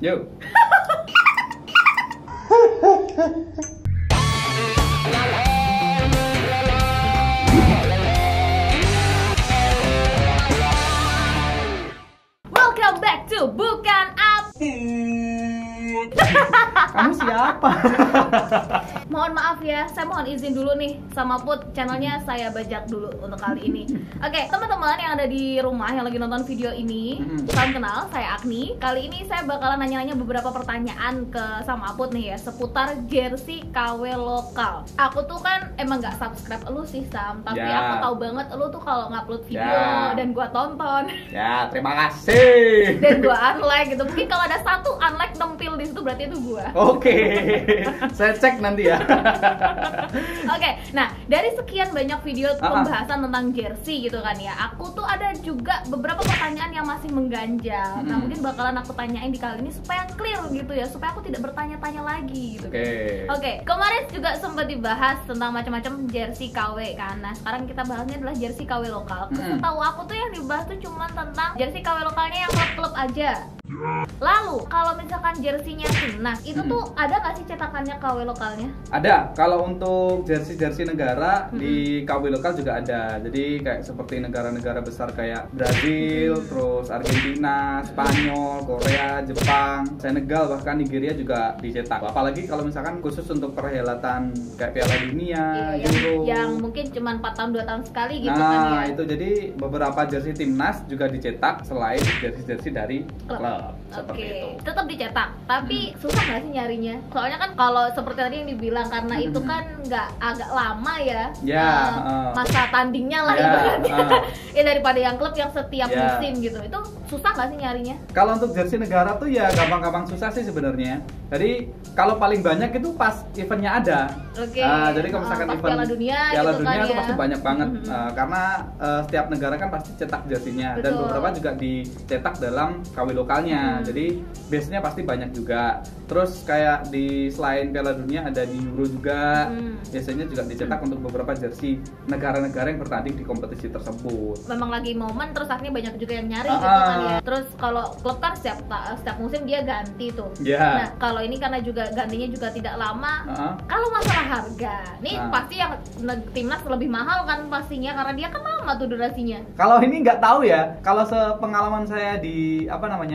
Yuk. Welcome back to Bukan Apa. Kamu siapa? Mohon maaf ya, saya mohon izin dulu nih sama Put, channelnya saya bajak dulu untuk kali ini. Oke, teman-teman yang ada di rumah yang lagi nonton video ini, salam kenal, saya Agni. Kali ini saya bakalan nanya-nanya beberapa pertanyaan ke sama Put nih ya, seputar jersey KW lokal. Aku tuh kan emang nggak subscribe lu sih Sam, tapi aku tahu banget lu tuh kalau ngupload video dan gua tonton. Ya, terima kasih. Dan gua unlike gitu. Mungkin kalau ada satu unlike nempil di situ berarti itu gua. Oke. Saya cek nanti ya. Oke, nah dari sekian banyak video pembahasan tentang jersey gitu kan ya, aku tuh ada juga beberapa pertanyaan yang masih mengganjal. Nah mungkin bakalan aku tanyain di kali ini supaya clear gitu ya, supaya aku tidak bertanya-tanya lagi gitu. Oke, kemarin juga sempat dibahas tentang macam-macam jersey KW kan. Nah sekarang kita bahasnya adalah jersey KW lokal. Setahu aku tuh yang dibahas tuh cuma tentang jersey KW lokalnya yang klub-klub aja. Lalu kalau misalkan jersinya timnas itu tuh ada nggak sih cetakannya KW lokalnya? Ada. Kalau untuk jersey negara di KW lokal juga ada. Jadi kayak seperti negara-negara besar kayak Brazil, terus Argentina, Spanyol, Korea, Jepang, Senegal, bahkan Nigeria juga dicetak. Apalagi kalau misalkan khusus untuk perhelatan kayak Piala Dunia, Euro yang mungkin cuma 4 tahun 2 tahun sekali gitu kan ya. Nah, itu jadi beberapa jersey timnas juga dicetak selain jersey dari klub. Oke, tetap dicetak, tapi susah nggak sih nyarinya? Soalnya kan kalau seperti tadi yang dibilang karena itu kan nggak agak lama ya, masa tandingnya lah ibaratnya. Ya daripada yang klub yang setiap musim gitu, itu susah nggak sih nyarinya? Kalau untuk jersey negara tuh ya gampang-gampang susah sih sebenarnya. Jadi kalau paling banyak itu pas eventnya ada. Jadi kalau misalkan event Piala Dunia itu ya, pasti banyak banget karena setiap negara kan pasti cetak jersinya dan beberapa juga dicetak dalam KW lokalnya. Jadi biasanya pasti banyak juga. Terus kayak di selain Piala Dunia ada di Euro juga. Biasanya juga dicetak untuk beberapa jersey negara-negara yang bertanding di kompetisi tersebut. Memang lagi momen terus akhirnya banyak juga yang nyari gitu kan ya. Terus kalau klub kan setiap musim dia ganti tuh. Nah, kalau ini karena juga gantinya juga tidak lama. Kalau masalah harga, nih pasti yang timnas lebih mahal kan pastinya karena dia kan lama tuh durasinya. Kalau ini nggak tahu ya. Kalau sepengalaman saya di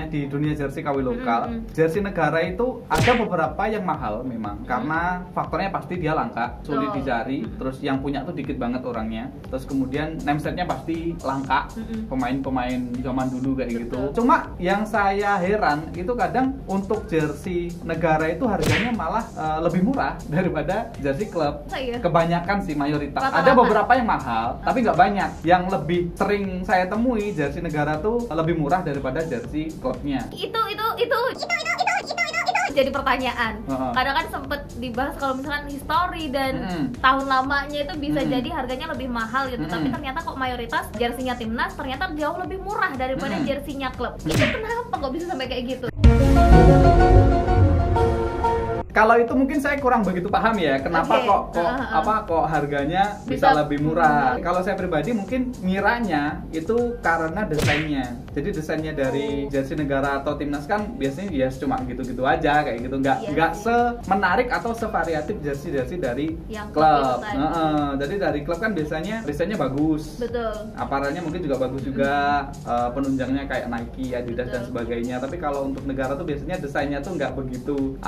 di dunia jersey KW lokal, jersey negara itu ada beberapa yang mahal memang karena faktornya pasti dia langka, sulit dicari, terus yang punya tuh dikit banget orangnya. Terus kemudian namesetnya pasti langka, pemain-pemain zaman dulu kayak gitu. Cuma yang saya heran itu kadang untuk jersey negara itu harganya malah lebih murah daripada jersey klub. Kebanyakan sih mayoritas. Ada beberapa yang mahal, tapi nggak banyak. Yang lebih sering saya temui jersey negara tuh lebih murah daripada jersey klubnya. Itu jadi pertanyaan. Kadang kan sempet dibahas kalau misalkan history dan tahun lamanya itu bisa jadi harganya lebih mahal gitu. Tapi ternyata kok mayoritas jersinya timnas ternyata jauh lebih murah daripada jersinya klub. Itu kenapa kok bisa sampai kayak gitu? Kalau itu mungkin saya kurang begitu paham ya, kenapa kok harganya bisa lebih murah. Kalau saya pribadi mungkin ngiranya itu karena desainnya. Jadi desainnya dari jersey negara atau timnas kan biasanya ya cuma gitu-gitu aja kayak gitu, nggak semenarik atau sevariatif jersey dari yang klub. Jadi dari klub kan biasanya desainnya bagus. Betul. Aparelnya mungkin juga bagus juga, penunjangnya kayak Nike, Adidas dan sebagainya. Tapi kalau untuk negara tuh biasanya desainnya tuh nggak begitu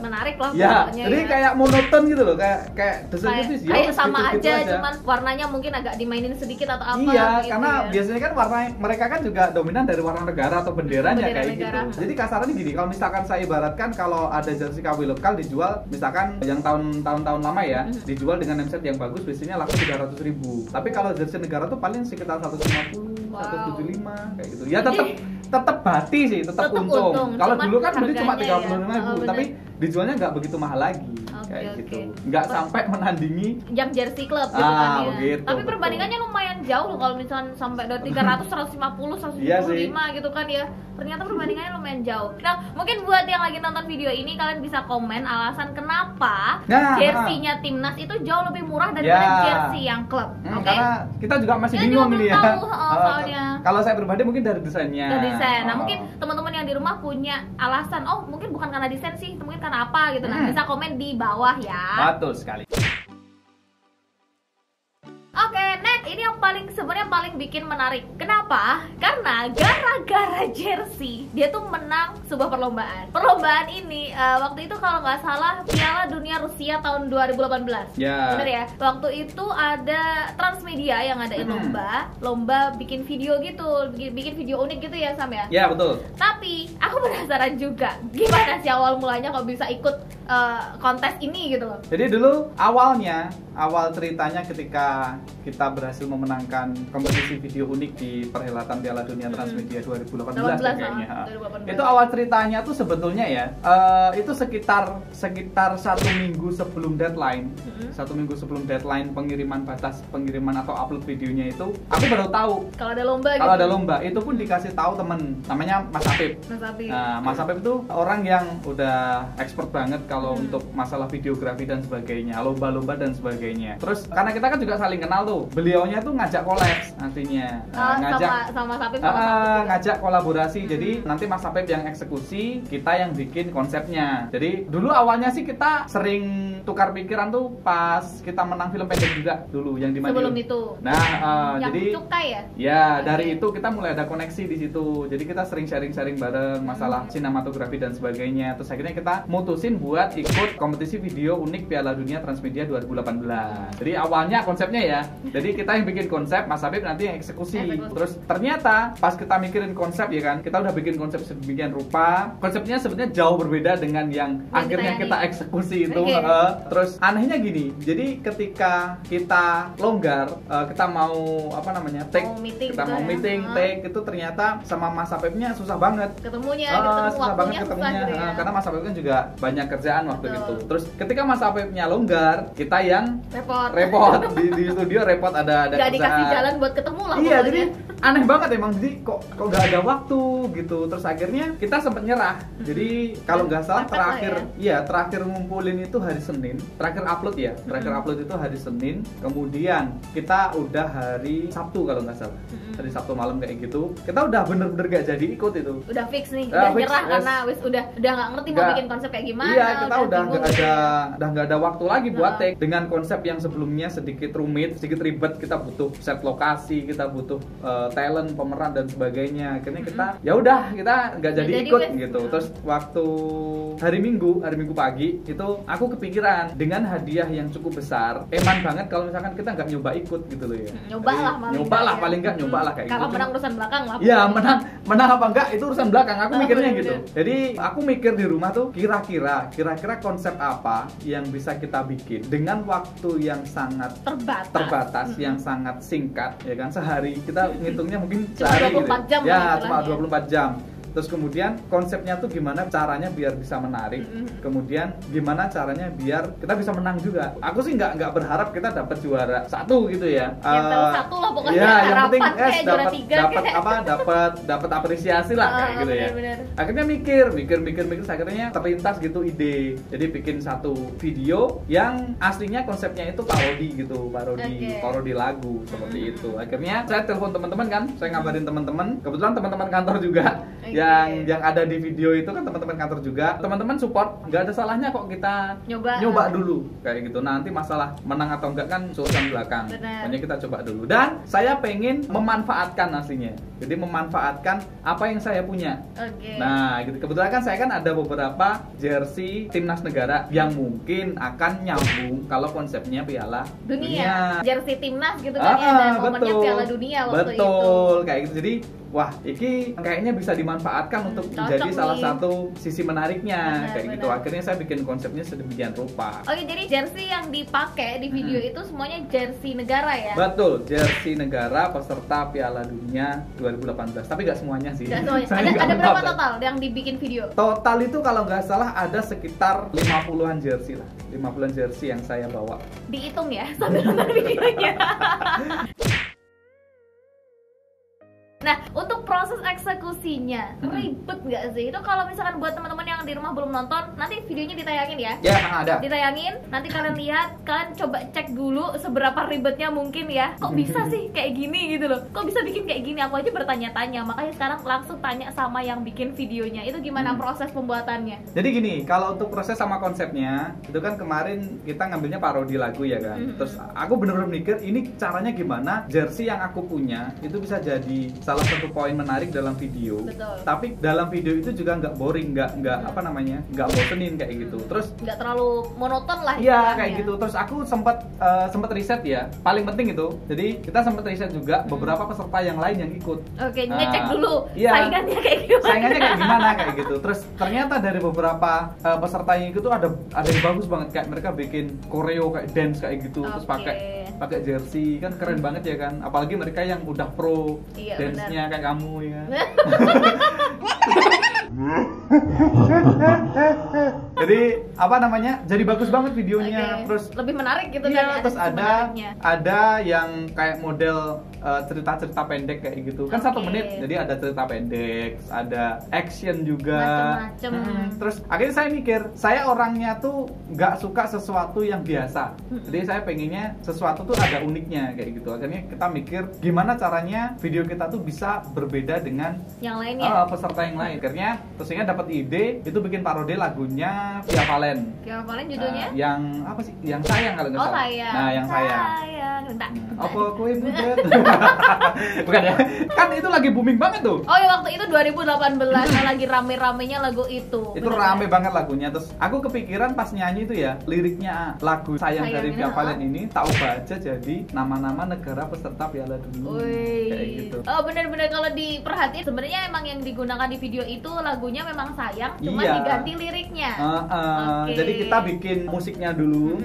menarik lah jadi kayak monoton gitu loh, kayak desainnya tuh kayak sama gitu aja, cuman warnanya mungkin agak dimainin sedikit atau apa gitu karena biasanya kan warna mereka kan juga dominan dari warna negara atau benderanya kayak gitu. Jadi kasarannya gini, kalau misalkan saya ibaratkan kalau ada jersey KW lokal dijual misalkan yang tahun-tahun lama ya, dijual dengan nameset yang bagus biasanya laku 300.000. Tapi kalau jersey negara tuh paling sekitar 150, 175 kayak gitu. Ya tetap bati sih, tetap untung. Kalau dulu kan beli cuma 35.000, tapi dijualnya nggak begitu mahal lagi. Kayak gitu. Nggak sampai menandingi yang jersey klub gitu kan ya. Begitu, tapi perbandingannya lumayan jauh loh kalau misalnya sampai dari 300, 150, 175 gitu kan ya. Ternyata perbandingannya lumayan jauh. Nah, mungkin buat yang lagi nonton video ini kalian bisa komen alasan kenapa jersey-nya timnas itu jauh lebih murah daripada jersey yang klub. Karena kita juga masih bingung ini ya. Soalnya. Kalau saya pribadi mungkin dari desainnya. Dari desain. Nah, mungkin teman-teman yang di rumah punya alasan, oh mungkin bukan karena desain sih, mungkin karena apa gitu. Nah, bisa komen di bawah ya. Betul sekali. Oke, next ini yang sebenarnya paling bikin menarik. Kenapa? Karena gara-gara jersey dia tuh menang sebuah perlombaan. Perlombaan ini waktu itu kalau nggak salah Piala Dunia Rusia tahun 2018. Bener ya? Waktu itu ada Transmedia yang ngadain lomba bikin video gitu, bikin video unik gitu ya Sam ya? Ya betul. Tapi aku penasaran juga gimana sih awal mulanya kok bisa ikut kontes ini gitu loh. Jadi dulu awal ceritanya ketika kita berhasil memenangkan kompetisi video unik di perhelatan Piala Dunia Transmedia 2018 kayaknya. 2018. Itu awal ceritanya tuh sebetulnya ya, itu sekitar 1 minggu sebelum deadline. 1 minggu sebelum deadline batas pengiriman atau upload videonya itu, aku baru tahu kalau ada lomba gitu. Kalau ada lomba, itu pun dikasih tahu temen namanya Mas Apip. Nah, Mas Apip itu orang yang udah expert banget kalau untuk masalah videografi dan sebagainya, lomba-lomba dan sebagainya. Terus karena kita kan juga saling kenal tuh, beliaunya tuh ngajak kolaps nantinya, ngajak kolaborasi. Jadi nanti Mas Apip yang eksekusi, kita yang bikin konsepnya. Jadi dulu awalnya sih kita sering tukar pikiran tuh pas kita menang film pendek juga dulu yang di Madiun. Sebelum itu. Nah, yang jadi cukai ya? Ya, dari itu kita mulai ada koneksi di situ. Jadi kita sering sharing-sharing bareng masalah sinematografi dan sebagainya. Terus akhirnya kita mutusin buat ikut kompetisi video unik Piala Dunia Transmedia 2018. Jadi awalnya konsepnya ya. Jadi kita yang bikin konsep, Mas Habib nanti yang eksekusi. Terus ternyata pas kita mikirin konsep ya kan, kita udah bikin konsep sedemikian rupa. Konsepnya sebenarnya jauh berbeda dengan yang akhirnya kita eksekusi itu. Terus anehnya gini. Jadi ketika kita longgar, kita mau take, take itu ternyata sama Mas Habibnya susah banget ketemunya, susah banget ketemunya gitu ya. Karena Mas Habib kan juga banyak kerjaan waktu itu. Terus ketika Mas Habibnya longgar, kita yang repot di studio repot ada gak dikasih jalan buat ketemu lah. Iya, jadi aneh banget emang. Jadi kok gak ada waktu gitu. Terus akhirnya kita sempat nyerah. Jadi kalau nggak salah terakhir ngumpulin itu hari Senin. Terakhir upload ya. Terakhir upload itu hari Senin. Kemudian kita udah hari Sabtu kalau nggak salah. Hari Sabtu malam kayak gitu. Kita udah bener-bener gak jadi ikut itu. Udah fix nih. Udah nyerah karena udah nggak ngerti mau bikin konsep kayak gimana. Iya, kita udah nggak ada waktu lagi buat take. Dengan konsep yang sebelumnya sedikit rumit, sedikit ribet, kita butuh set lokasi, kita butuh talent, pemeran dan sebagainya. Akhirnya kita kita nggak jadi ikut gitu. Terus waktu hari Minggu pagi itu aku kepikiran dengan hadiah yang cukup besar, eman banget kalau misalkan kita nggak nyoba ikut gitu loh ya. Nyoba lah paling nggak nyoba lah kayak kalau gitu. Menang urusan belakang lah. Iya, menang apa enggak itu urusan belakang. Aku mikirnya gitu. Jadi aku mikir di rumah tuh kira-kira konsep apa yang bisa kita bikin dengan waktu yang sangat terbatas yang sangat singkat ya kan. Sehari kita ngitungnya mungkin sehari gitu. Ya, cuma 24 jam. Terus kemudian konsepnya tuh gimana caranya biar bisa menarik, kemudian gimana caranya biar kita bisa menang juga. Aku sih nggak berharap kita dapat juara 1 gitu ya. Satu lah pokoknya. Ya, yang penting dapat apresiasi lah kayak gitu ya. Bener. Akhirnya mikir, akhirnya terlintas gitu ide. Jadi bikin satu video yang aslinya konsepnya itu parodi gitu, parodi lagu seperti itu. Akhirnya saya telepon teman-teman kan, saya ngabarin teman-teman. Kebetulan teman-teman kantor juga. Yang ada di video itu kan teman-teman kantor juga. Teman-teman support, nggak ada salahnya kok kita nyoba dulu kayak gitu. Nanti masalah menang atau enggak kan urusan belakang. Pokoknya kita coba dulu. Dan saya pengen memanfaatkan aslinya. Jadi memanfaatkan apa yang saya punya. Nah, gitu. Kebetulan kan saya kan ada beberapa jersey timnas negara yang mungkin akan nyambung kalau konsepnya Piala Dunia. Jersey timnas gitu kan ya, dan momennya Piala Dunia waktu itu. Betul, kayak gitu. Jadi wah, ini kayaknya bisa dimanfaatkan untuk menjadi salah satu sisi menariknya kayak gitu. Akhirnya saya bikin konsepnya sedemikian rupa. Oke, jadi jersey yang dipakai di video itu semuanya jersey negara ya? Betul, jersey negara peserta Piala Dunia 2018, tapi nggak semuanya sih. Nggak semuanya. Ada berapa total yang dibikin video? Total itu kalau nggak salah ada sekitar 50-an jersey lah, 50-an jersey yang saya bawa. Dihitung ya sambil nonton videonya. Nah, untuk proses eksekusinya ribet nggak sih? Itu kalau misalkan buat teman-teman yang di rumah belum nonton, nanti videonya ditayangin ya? Ya, ada. Ditayangin, nanti kalian lihat, kalian coba cek dulu seberapa ribetnya mungkin ya. Kok bisa sih kayak gini gitu loh? Kok bisa bikin kayak gini? Aku aja bertanya-tanya, makanya sekarang langsung tanya sama yang bikin videonya. Itu gimana proses pembuatannya? Jadi gini, kalau untuk proses sama konsepnya, itu kan kemarin kita ngambilnya parodi lagu ya kan. Terus aku bener-bener mikir, ini caranya gimana jersey yang aku punya itu bisa jadi salah satu poin menarik dalam video. Betul. Tapi dalam video itu juga nggak boring, nggak apa namanya, nggak bosenin kayak gitu. Terus nggak terlalu monoton lah. Iya kayak gitu. Terus aku sempat riset ya. Paling penting itu. Jadi kita sempat riset juga beberapa peserta yang lain yang ikut. Oke, ngecek dulu iya, saingannya kayak gimana. Saingannya kayak gimana kayak gitu. Terus ternyata dari beberapa peserta yang ikut tuh ada yang bagus banget, kayak mereka bikin choreo kayak dance kayak gitu. Terus pakai jersey kan keren banget ya kan. Apalagi mereka yang udah pro dance-nya kayak kamu ya. Jadi apa namanya? Jadi bagus banget videonya. Terus lebih menarik gitu iya, kan. Terus ada yang kayak model cerita-cerita pendek kayak gitu. Kan 1 menit. Jadi ada cerita pendek, ada action juga. Macem-macem. Terus akhirnya saya mikir, saya orangnya tuh nggak suka sesuatu yang biasa. Jadi saya pengennya sesuatu tuh ada uniknya kayak gitu. Akhirnya kita mikir gimana caranya video kita tuh bisa berbeda dengan yang lainnya. Peserta yang lain. Akhirnya terusnya dapat ide itu bikin parodi lagunya Via Valen. Via Valen judulnya? Yang apa sih? Yang sayang kalau nggak salah. Sayang. Nah, yang sayang. Bentar. Apa kue budet? Bukan ya? Kan itu lagi booming banget tuh. Oh ya, waktu itu 2018 lagi rame-ramenya lagu itu. Itu rame banget lagunya. Terus aku kepikiran pas nyanyi itu ya, liriknya lagu sayang dari Via Valen ini tak ubah aja jadi nama-nama negara peserta Piala Dunia. Kayak gitu. Oh, benar-benar kalau diperhatiin sebenarnya emang yang digunakan di video itu lagunya memang sayang, cuma diganti liriknya. Jadi kita bikin musiknya dulu.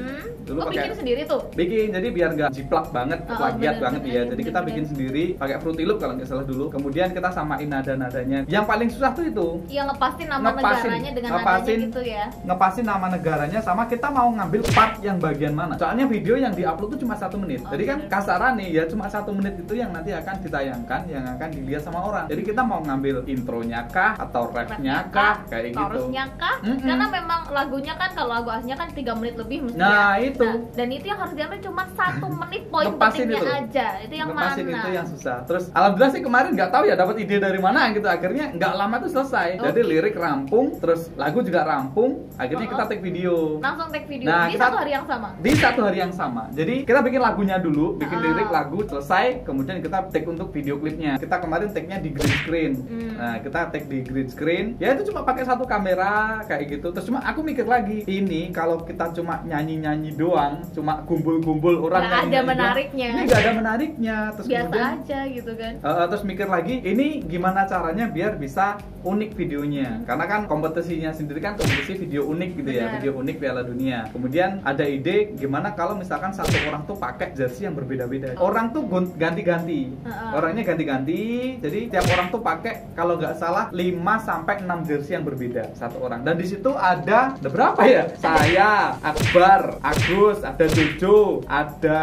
Bikin sendiri tuh? Bikin, jadi biar nggak jiplak banget, plagiat banget ya. Jadi kita bikin sendiri pakai Fruity Loop kalau nggak salah dulu. Kemudian kita samain nada-nadanya. Yang paling susah tuh itu. Yang ngepasin nama negaranya dengan nadanya gitu ya. Ngepasin nama negaranya sama kita mau ngambil part yang bagian mana. Soalnya video yang diupload tuh cuma 1 menit. Jadi kan kasaran nih ya, cuma 1 menit itu yang nanti akan ditayangkan, yang akan dilihat sama orang. Jadi kita mau ngambil intronya kah atau rapnya kah kayak gitu. Chorusnya kah? Karena memang lagunya kan kalau lagu aslinya kan 3 menit lebih mestinya. Nah, itu. Dan itu yang harus diambil cuma 1 menit poin pentingnya aja. Itu yang ngepasin mana? Itu yang susah. Terus alhamdulillah sih kemarin nggak tahu ya dapat ide dari mana gitu. Akhirnya nggak lama tuh selesai. Jadi lirik rampung, terus lagu juga rampung. Akhirnya kita take video. Langsung take video. Nah, di satu hari yang sama. Di satu hari yang sama. Jadi kita bikin lagunya dulu, bikin lirik lagu selesai, kemudian kita take untuk video klipnya. Kita kemarin take-nya di green screen. Nah, kita take di green screen. Ya itu cuma pakai 1 kamera kayak gitu. Terus cuma aku mikir lagi, ini kalau kita cuma nyanyi-nyanyi doang, cuma kumpul-kumpul orang nggak ada menariknya. Ini nggak ada menariknya. Terus biasa kemudian, aja gitu kan. Terus mikir lagi, ini gimana caranya biar bisa unik videonya. Karena kan kompetisinya sendiri kan kompetisi video unik gitu ya. Video unik Piala Dunia. Kemudian ada ide gimana kalau misalkan satu orang tuh pakai jersey yang berbeda-beda. Orang tuh ganti-ganti. Orangnya ganti-ganti. Jadi tiap orang tuh pakai kalau nggak salah 5 sampai 6 jersey yang berbeda satu orang. Dan di situ ada berapa ya? Saya, Akbar, Agus, ada Jojo, ada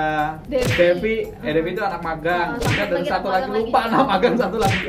Devi. Devi itu anak magang. Kemudian dan satu lagi lupa anak magang,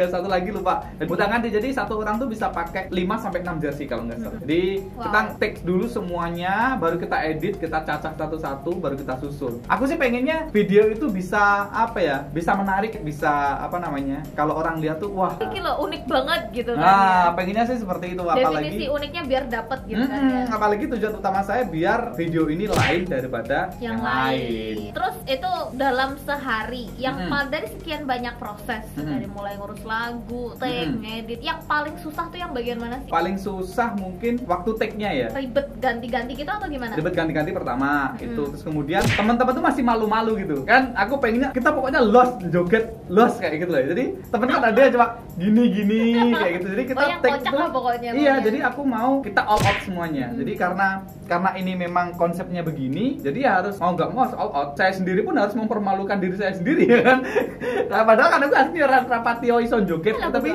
satu lagi lupa. Dan udah ganti, jadi satu orang tuh bisa pakai 5 sampai 6 jersey kalau nggak salah. Jadi kita take dulu semuanya, baru kita edit, kita cacah satu-satu, baru kita susun. Aku sih pengennya video itu bisa apa ya? Bisa menarik, bisa apa namanya? Kalau orang lihat tuh wah. Ini loh unik banget gitu kan. Nah, pengennya sih seperti itu. Apalagi definisi uniknya biar dapet gitu kan ya. Apalagi tujuan utama saya biar video ini lain daripada yang lain. Terus itu dalam sehari yang dari sekian banyak proses dari mulai ngurus lagu, take, ngedit, yang paling susah tuh yang bagian mana sih? Paling susah mungkin waktu take-nya ya. Ribet ganti-ganti gitu atau gimana? Ribet ganti-ganti pertama itu. Terus kemudian teman-teman tuh masih malu-malu gitu. Kan aku pengennya kita pokoknya joget kayak gitu loh. Jadi temen kan ada cuma gini kayak gitu. Jadi kita yang take kocak tuh apa pokoknya. Iya, jadi aku mau kita all out semuanya. Jadi karena ini memang konsepnya begini, jadi ya harus mau nggak mau harus all out. Saya sendiri pun harus mempermalukan diri saya sendiri ya kan. Nah, padahal kan aku asli rapatio ison joget, tapi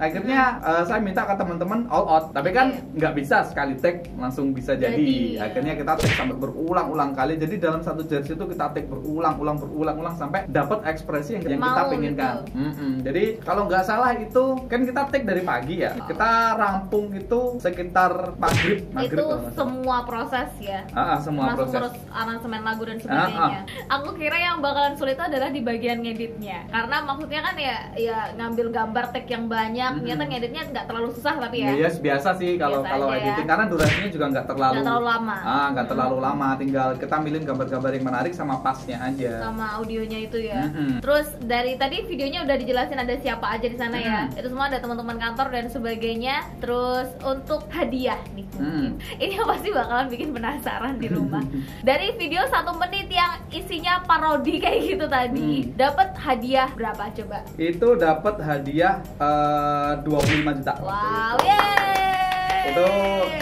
akhirnya saya minta ke teman-teman all out. Tapi kan nggak bisa sekali take langsung bisa jadi. Akhirnya kita take sampai berulang-ulang kali. Jadi dalam satu jersey itu kita take berulang-ulang sampai dapat ekspresi yang kita penginkan. Jadi kalau nggak salah itu kan kita take dari pagi ya. Kita rampung itu sekitar maghrib itu semua proses ya. Semua proses. Terus aransemen lagu dan sebagainya. Aku kira yang bakalan sulit itu adalah di bagian ngeditnya. Karena maksudnya kan ya ngambil gambar take yang banyak, ternyata ngeditnya nggak terlalu susah tapi ya. Yes, biasa sih kalau editing karena durasinya juga nggak terlalu lama. Nggak terlalu lama, tinggal kita milih gambar-gambar yang menarik sama pasnya aja. Sama audionya itu ya. Terus dari tadi videonya udah dijelasin ada siapa aja di sana ya. Itu semua ada teman-teman kantor dan sebagainya. Terus untuk hadiah nih mungkin. Ini pasti bakalan bikin penasaran di rumah. Dari video 1 menit yang isinya parodi kayak gitu tadi, dapat hadiah berapa coba? Itu dapat hadiah 25 juta. Wow, yeay! Itu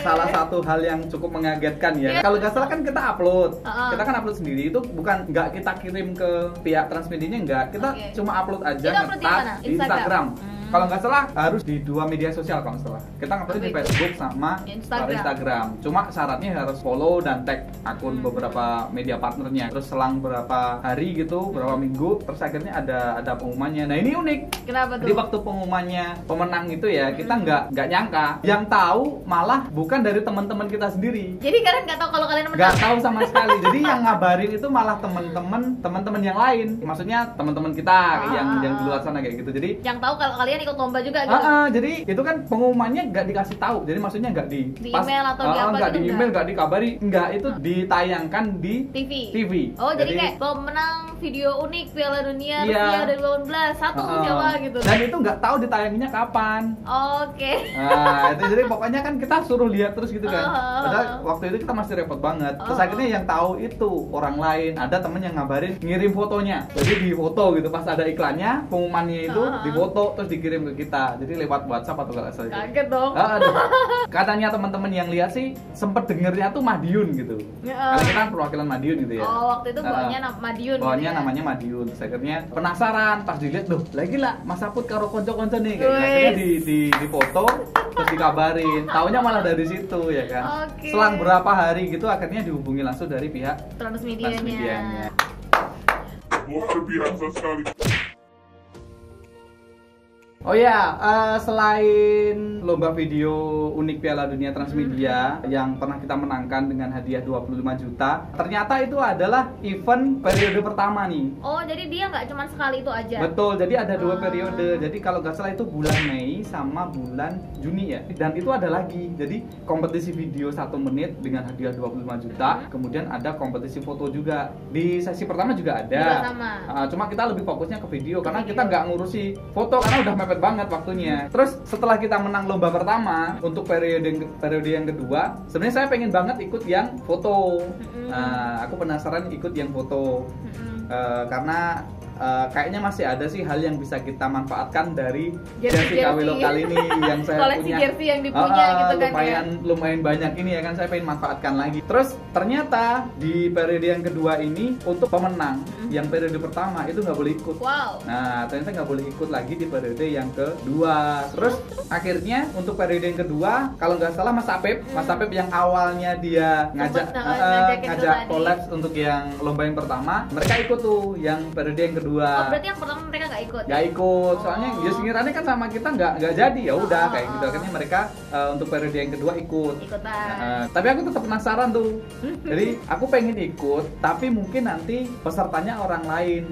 salah satu hal yang cukup mengagetkan ya. Kalau nggak salah kan kita upload, kita kan upload sendiri, itu bukan nggak kita kirim ke pihak transmedianya, nggak, kita cuma upload aja ngetak di Instagram. Kalau nggak salah harus di 2 media sosial kalau nggak salah. Kita upload di Facebook sama Instagram. Cuma syaratnya harus follow dan tag akun beberapa media partnernya. Terus selang berapa hari gitu, berapa minggu, terus akhirnya ada pengumumannya. Nah ini unik. Kenapa tuh? Di waktu pengumumannya pemenang itu ya kita nggak nyangka. Yang tahu malah bukan dari teman-teman kita sendiri. Jadi kalian nggak tahu kalau kalian menang? Nggak tahu sama sekali. Jadi yang ngabarin itu malah teman-teman yang lain. Maksudnya teman-teman kita yang di luar sana kayak gitu. Jadi yang tahu kalau kalian ikut lomba juga gitu. Jadi itu kan pengumumannya nggak dikasih tahu. Jadi maksudnya nggak di email atau di apa nggak gitu. Di email, nggak dikabari, nggak, itu ditayangkan di TV. Oh, jadi kayak pemenang video unik Piala Dunia Rusia 2018 siapa gitu. Dan itu nggak tahu ditayanginya kapan. Oke. Nah, itu jadi pokoknya kan kita suruh lihat terus gitu kan. Padahal waktu itu kita masih repot banget. Terus akhirnya yang tahu itu orang lain. Ada temen yang ngabarin ngirim fotonya. Jadi di foto gitu pas ada iklannya, pengumumannya itu difoto terus dikirim ke kita. Jadi lewat WhatsApp atau nggak salah. Kaget dong. Katanya teman-teman yang lihat sih sempet dengernya tuh Madiun gitu. Karena kita kan perwakilan Madiun gitu ya. Oh, waktu itu bawahnya Madiun. Bawahnya gitu ya? Namanya Madiun. Terus akhirnya penasaran pas dilihat, loh lagi lah Mas Saput karo konco-konco nih kayak akhirnya di foto terus dikabarin. Taunya malah dari situ ya kan. Selang berapa hari gitu akhirnya dihubungi langsung dari pihak Transmedianya. Luar biasa sekali. Oh ya, selain lomba video unik Piala Dunia Transmedia yang pernah kita menangkan dengan hadiah 25 juta, ternyata itu adalah event periode pertama nih. Oh, jadi dia nggak cuma sekali itu aja? Betul, jadi ada 2 periode. Jadi kalau nggak salah itu bulan Mei sama bulan Juni ya. Dan itu ada lagi, jadi kompetisi video 1 menit dengan hadiah 25 juta. Kemudian ada kompetisi foto juga. Di sesi pertama juga ada. Cuma kita lebih fokusnya ke video, karena kita nggak ngurusi foto karena udah mepet banget waktunya. Terus setelah kita menang lomba pertama, untuk periode yang kedua, sebenarnya saya pengen banget ikut yang foto. Aku penasaran ikut yang foto. Karena kayaknya masih ada sih hal yang bisa kita manfaatkan dari jersey KW lokal ini yang saya koleksi punya. Jersey yang dipunya gitu kan lumayan banyak ini ya kan, saya pengen manfaatkan lagi. Terus ternyata di periode yang kedua ini untuk pemenang yang periode pertama itu nggak boleh ikut. Nah ternyata nggak boleh ikut lagi di periode yang kedua. Terus akhirnya untuk periode yang kedua kalau nggak salah Mas Apep yang awalnya dia ngajak collabs untuk yang lomba yang pertama, mereka ikut tuh yang periode yang kedua. Oh, berarti yang pertama mereka nggak ikut? Nggak ikut, soalnya ya sekiranya kan sama kita nggak jadi, ya udah kayak gitu. Akhirnya mereka untuk periode yang kedua ikutan. Tapi aku tetap penasaran tuh. Jadi aku pengen ikut, tapi mungkin nanti pesertanya orang lain.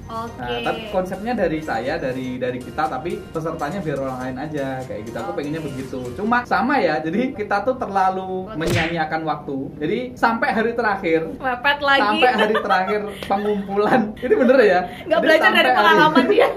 Tapi konsepnya dari saya, dari kita, tapi pesertanya biar orang lain aja kayak gitu. Aku pengennya begitu. Cuma sama ya, jadi kita tuh terlalu menyanyiakan waktu. Jadi sampai hari terakhir, mepet lagi. Sampai hari terakhir pengumpulan. Ini bener ya? Nggak belajar dari pengalaman dia.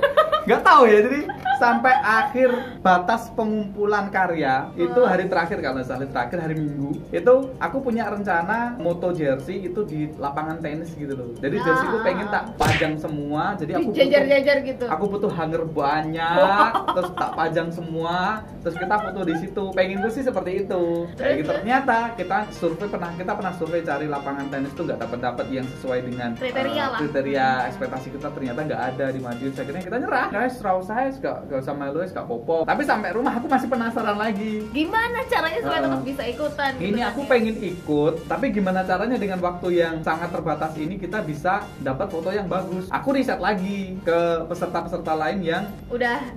Nggak tahu ya, jadi sampai akhir batas pengumpulan karya itu hari terakhir, kalau hari terakhir hari Minggu itu aku punya rencana moto jersey itu di lapangan tenis gitu loh. Jadi jersey aku pengen tak pajang semua, jadi aku jajar-jajar gitu. Aku butuh hanger banyak, terus tak pajang semua, terus kita foto di situ. Pengen gue sih seperti itu. Kayak gitu. Ternyata kita pernah survei cari lapangan tenis tuh nggak dapat yang sesuai dengan kriteria ekspektasi kita, ternyata nggak ada di Madiun. Akhirnya kita nyerah, guys, nggak usah malu, nggak popo. Tapi sampai rumah aku masih penasaran lagi. Gimana caranya supaya tetap bisa ikutan? Ini gitu, aku pengen ikut, tapi gimana caranya dengan waktu yang sangat terbatas ini kita bisa dapat foto yang bagus. Aku riset lagi ke peserta-peserta lain yang udah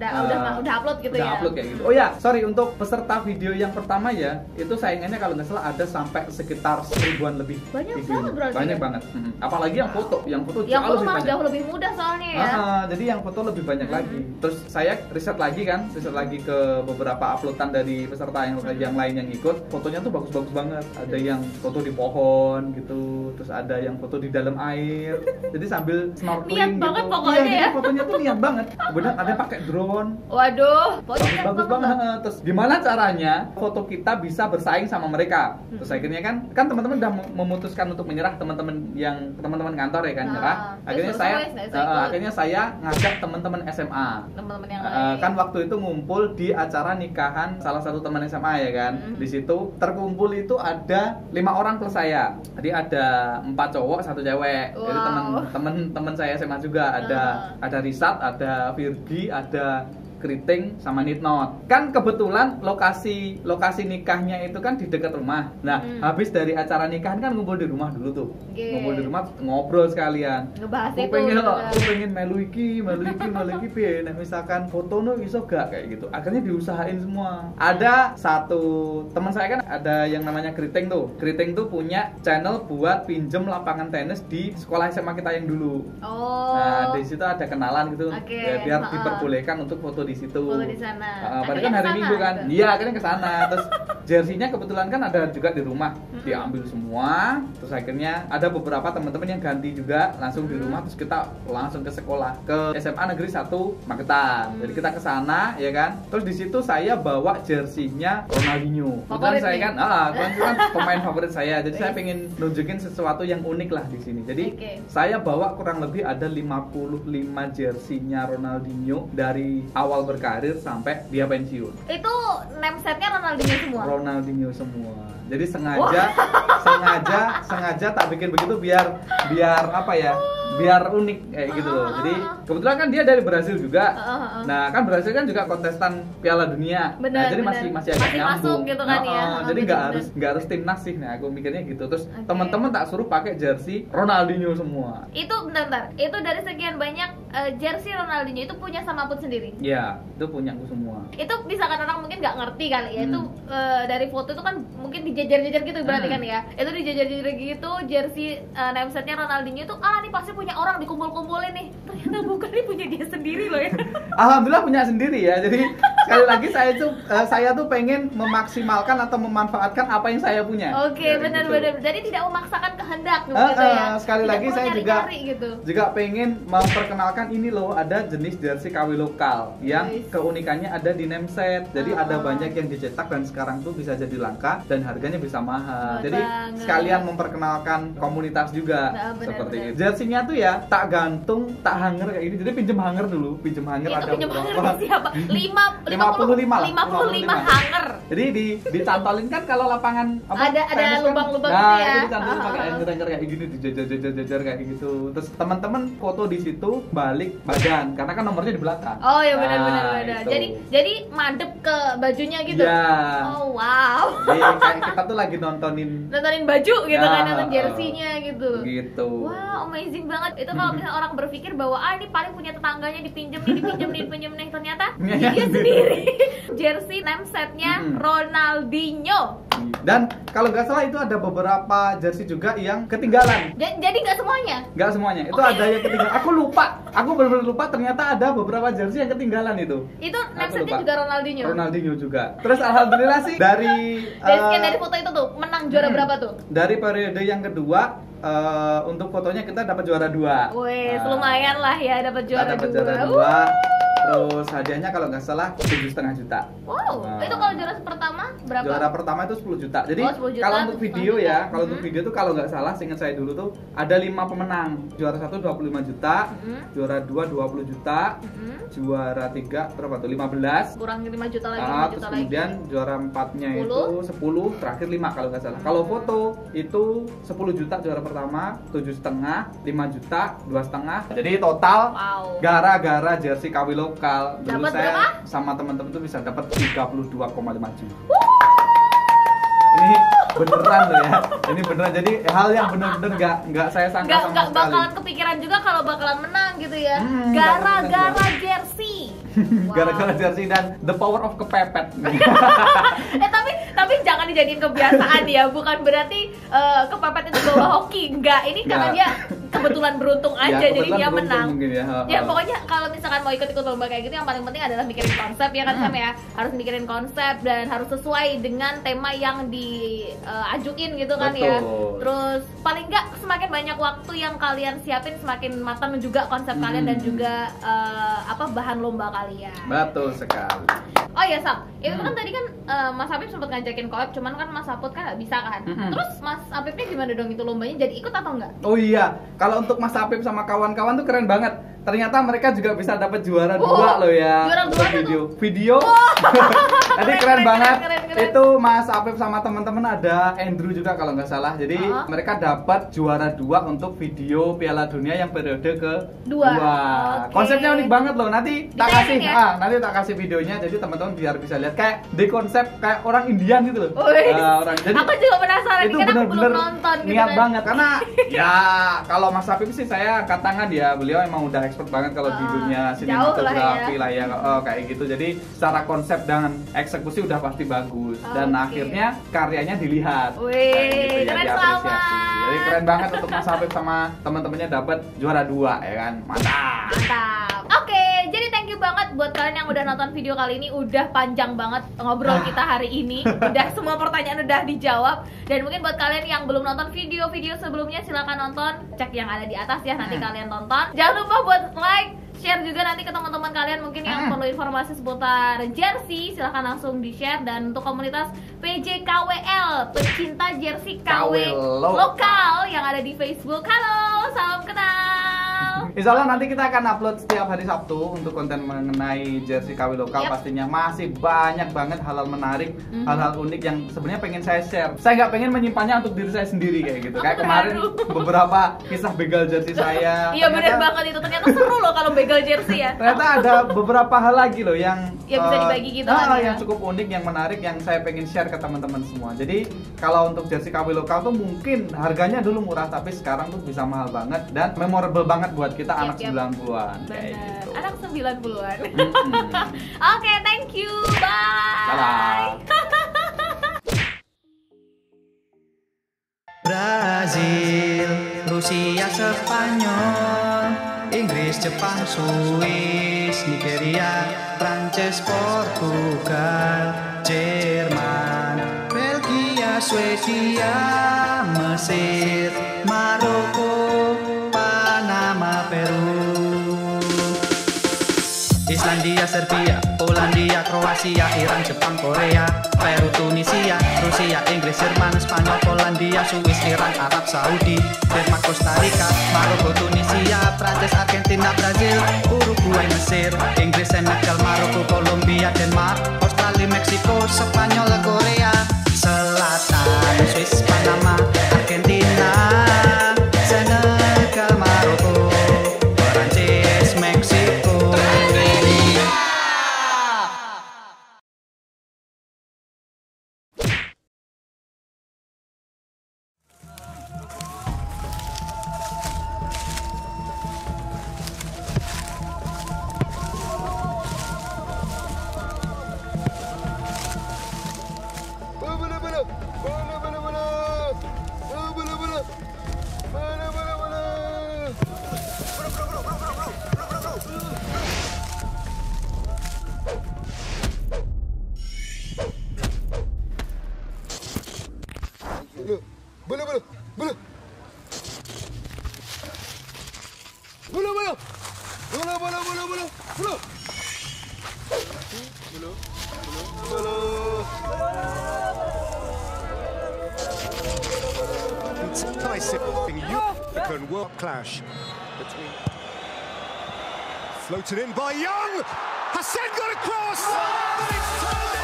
upload gitu udah upload kayak gitu. Oh ya, sorry, untuk peserta video yang pertama ya, itu saingannya kalau nggak salah ada sampai sekitar 1000-an lebih. Banyak video. banget berarti. Banyak banget. Apalagi yang foto jauh lebih mudah soalnya ya. Jadi yang foto lebih banyak lagi. Terus saya riset lagi ke beberapa uploadan dari peserta yang lain yang ikut. Fotonya tuh bagus-bagus banget. Ada yang foto di pohon gitu, terus ada yang foto di dalam air. Jadi sambil snorkeling niat gitu. Banget pokoknya ya. Fotonya tuh niat banget. Kemudian ada yang pakai drone. Waduh, bagus banget. Terus gimana caranya foto kita bisa bersaing sama mereka? Terus akhirnya kan teman-teman udah memutuskan untuk menyerah, teman-teman kantor ya kan nyerah. Akhirnya saya ngajak teman-teman SMA. Teman-teman yang lain. Kan waktu itu ngumpul di acara nikahan salah satu teman SMA ya kan. Di situ terkumpul itu ada 5 orang plus saya. Jadi ada 4 cowok, 1 cewek. Wow. Jadi teman saya SMA juga ada Risat, ada Virgi, ada Keriting sama Nitnot. Kan kebetulan lokasi nikahnya itu kan di dekat rumah. Nah, habis dari acara nikahan kan ngumpul di rumah dulu tuh. Ngumpul di rumah ngobrol sekalian. Ngebahas itu. Aku pengen melu iki piye. Nah, misalkan foto no iso gak kayak gitu. Akhirnya diusahain semua. Ada satu teman saya kan ada yang namanya Keriting tuh. Keriting tuh punya channel buat pinjem lapangan tenis di sekolah SMA kita yang dulu. Nah, di situ ada kenalan gitu. Ya, biar diperbolehkan untuk foto di situ. Foto di sana. Padahal kan hari Minggu kan. Iya, akhirnya ke sana. Terus jersey-nya kebetulan kan ada juga di rumah. Diambil semua. Terus akhirnya ada beberapa teman-teman yang ganti juga langsung di rumah, terus kita langsung ke sekolah, ke SMA Negeri 1 Magetan. Jadi kita ke sana ya kan. Terus di situ saya bawa jersey-nya Ronaldinho. Kebetulan saya kan pemain favorit saya. Jadi saya pengen nunjukin sesuatu yang unik lah di sini. Jadi saya bawa kurang lebih ada 55 jersey-nya Ronaldinho dari awal berkarir sampai dia pensiun. Itu name setnya Ronaldinho semua. Jadi sengaja tak bikin begitu biar apa ya? Biar unik kayak gitu loh. Jadi kebetulan kan dia dari Brasil juga. Nah, kan Brasil kan juga kontestan Piala Dunia. Nah, jadi masih agak nyambung gitu kan ya. Jadi nggak harus timnas sih. Nah, aku mikirnya gitu. Terus teman-teman tak suruh pakai jersey Ronaldinho semua. Itu bentar. Itu dari sekian banyak jersey Ronaldinho itu punya sama Put sendiri? Iya, itu punya aku semua. Itu misalkan orang mungkin nggak ngerti kali ya. Itu dari foto itu kan mungkin dijajar-jajar gitu berarti kan ya. Itu dijajar-jajar gitu jersey name setnya Ronaldinho itu nih pasti punya orang dikumpul-kumpulin nih. Ternyata bukan, ini punya dia sendiri loh ya. Alhamdulillah punya sendiri ya. Jadi sekali lagi saya tuh pengen memaksimalkan atau memanfaatkan apa yang saya punya. Oke, benar-benar. Jadi tidak memaksakan kehendak gitu ya. Sekali lagi saya gitu. juga pengen memperkenalkan ini loh, ada jenis jersey KW lokal yang keunikannya ada di name set. Jadi ada banyak yang dicetak dan sekarang tuh bisa jadi langka dan harganya bisa mahal. Jadi sekalian memperkenalkan komunitas juga seperti itu. Jersey-nya tuh ya tak gantung, tak hanger kayak ini. Jadi pinjem hanger dulu, pinjem hanger itu ada pinjem berapa? Hanger siapa? 55 hanger. Jadi dicantolin kan kalau lapangan ada lubang-lubang kan, gitu ya. Jadi cantolin pakai hanger kayak gini, dijajar kayak gitu. Terus teman-teman foto di situ balik badan karena kan nomornya di belakang. Oh ya benar. Jadi madep ke bajunya gitu. Ya. Oh wow. Jadi kayak kita tuh lagi nontonin baju gitu kan, nonton jersey-nya gitu. Gitu. Wow, amazing banget. Itu kalau misalnya orang berpikir bahwa ini paling punya tetangganya dipinjem nih, ternyata dia sendiri. Jersey name setnya Ronaldinho. Dan kalau nggak salah itu ada beberapa jersey juga yang ketinggalan. Jadi nggak semuanya? Nggak semuanya. Itu ada yang ketinggalan. Aku lupa. Aku benar-benar lupa. Ternyata ada beberapa jersey yang ketinggalan itu. Itu name setnya juga Ronaldinho. Ronaldinho juga. Terus alhamdulillah sih dari foto itu tuh menang juara berapa tuh? Dari periode yang kedua. Untuk fotonya kita dapat juara 2. Wih, lumayan lah ya dapat juara 2. Terus hadiahnya kalau nggak salah 7,5 juta. Wow, itu kalau juara pertama berapa? Juara pertama itu 10 juta. Jadi 10 juta, kalau untuk video ya, kalau untuk Mm-hmm. video tuh kalau nggak salah, seingat saya dulu tuh ada 5 pemenang. Juara 1 25 juta, juara 2 20 juta, juara 3 berapa tuh? 15. Kurang 5 juta lagi, 5 Terus juta kemudian lagi. juara 4-nya 10. itu 10, terakhir 5 kalau nggak salah. Kalau foto itu 10 juta juara pertama, 7,5, 5 juta, 2,5. Jadi total Wow. gara-gara jersey KW lokal dulu Dapat saya berapa? sama teman-teman tuh bisa dapat 32,5 juta. Ini beneran loh ya. Ini beneran. Jadi hal yang bener-bener nggak saya sangka sama Nggak sekali. bakalan kepikiran juga kalau bakalan menang gitu ya. nggak Gara-gara kepikiran. jersey. Wow. Gara-gara jersey dan the power of kepepet. Tapi jangan dijadiin kebiasaan ya. Bukan berarti kepepet itu bawa hoki. Enggak, ini karena Nggak. dia kebetulan beruntung aja jadi kebetulan dia beruntung menang. mungkin ya. Ya pokoknya kalau misalkan mau ikut-ikut lomba kayak gitu yang paling penting adalah mikirin konsep ya kan Sam ya. Harus mikirin konsep dan harus sesuai dengan tema yang diajuin gitu kan ya. Betul. Terus paling enggak semakin banyak waktu yang kalian siapin semakin matang juga konsep kalian dan juga bahan lomba kalian. Betul sekali. Oh iya Sam, itu kan tadi kan Mas Apip sempat ngajakin collab, cuman kan Mas Saput kan nggak bisa kan. Terus Mas Apipnya gimana dong itu lombanya? Jadi ikut atau enggak? Oh iya, kalau untuk Mas Apip sama kawan-kawan tuh keren banget. Ternyata mereka juga bisa dapat juara 2 loh ya. Juara untuk 2 video. Video. Jadi keren Keren, banget. keren. Itu Mas Apip sama teman-teman ada Andrew juga kalau nggak salah. Jadi mereka dapat juara 2 untuk video Piala Dunia yang periode Dua. ke-2. Oke. Konsepnya unik banget loh. Nanti tak Ditayangin kasih ya? nanti tak kasih videonya jadi teman-teman biar bisa lihat kayak di konsep kayak orang Indian gitu loh. Wih. Jadi Aku juga penasaran itu nih, kan aku bener-bener belum nonton gitu niat kan. banget karena ya kalau Mas Apip sih saya angkat tangan ya, beliau emang udah expert banget kalau di dunia jauh sinematografi lah ya, kayak gitu. Jadi secara konsep dan eksekusi udah pasti bagus dan Oke. akhirnya karyanya dilihat. Wih, Kayak gitu ya, keren diapresiasi. banget. Jadi keren banget untuk Mas Apip sama teman-temannya dapat juara 2 ya kan. Mantap. Mantap. Oke, jadi thank you banget buat kalian yang udah nonton video kali ini. Udah panjang banget ngobrol kita hari ini. Udah semua pertanyaan udah dijawab. Dan mungkin buat kalian yang belum nonton video-video sebelumnya, silakan nonton. Cek yang ada di atas ya, nanti kalian tonton. Jangan lupa buat like, share juga nanti ke teman-teman kalian mungkin yang perlu informasi seputar jersey. Silahkan langsung di-share. Dan untuk komunitas PJKWL, pecinta jersey KW lokal yang ada di Facebook. Halo, salam kenal. Insya Allah nanti kita akan upload setiap hari Sabtu untuk konten mengenai jersey KW lokal. Pastinya masih banyak banget hal-hal menarik, hal-hal unik yang sebenarnya pengen saya share. Saya nggak pengen menyimpannya untuk diri saya sendiri kayak gitu. Kayak kemarin beberapa kisah begal jersey saya. Iya benar banget itu, ternyata seru loh kalau begal jersey ya. Ternyata ada beberapa hal lagi loh yang bisa dibagi gitu kan ya. yang cukup unik, yang menarik, yang saya pengen share ke teman-teman semua. Jadi kalau untuk jersey KW lokal tuh mungkin harganya dulu murah tapi sekarang tuh bisa mahal banget dan memorable banget buat kita anak 90-an kayak Bener. gitu. Anak 90-an. Oke, thank you. Bye. Salam. Brazil, Rusia, Spanyol, Inggris, Jepang, Swiss, Nigeria, Prancis, Portugal, Jerman, Belgia, Swedia, Mesir, Maroko, Panama, Peru, Islandia, Serbia, Polandia, Kroasia, Iran, Jepang, Korea, Peru, Tunisia, Rusia, Inggris, Jerman, Spanyol, Polandia, Swiss, Iran, Arab Saudi, Denmark, Costa Rica, Maroko, Tunisia, Prancis, Argentina, Brazil, Uruguay, Mesir, Inggris, Senegal, Maroko, Kolombia, Denmark, Australia, Meksiko, Spanyol, Korea Selatan, Swiss, Panama, Argentina, Senegal, Maroko, Perancis, Meksiko. Enticing European world clash between. Floated in by Young. Hassan got across. Oh,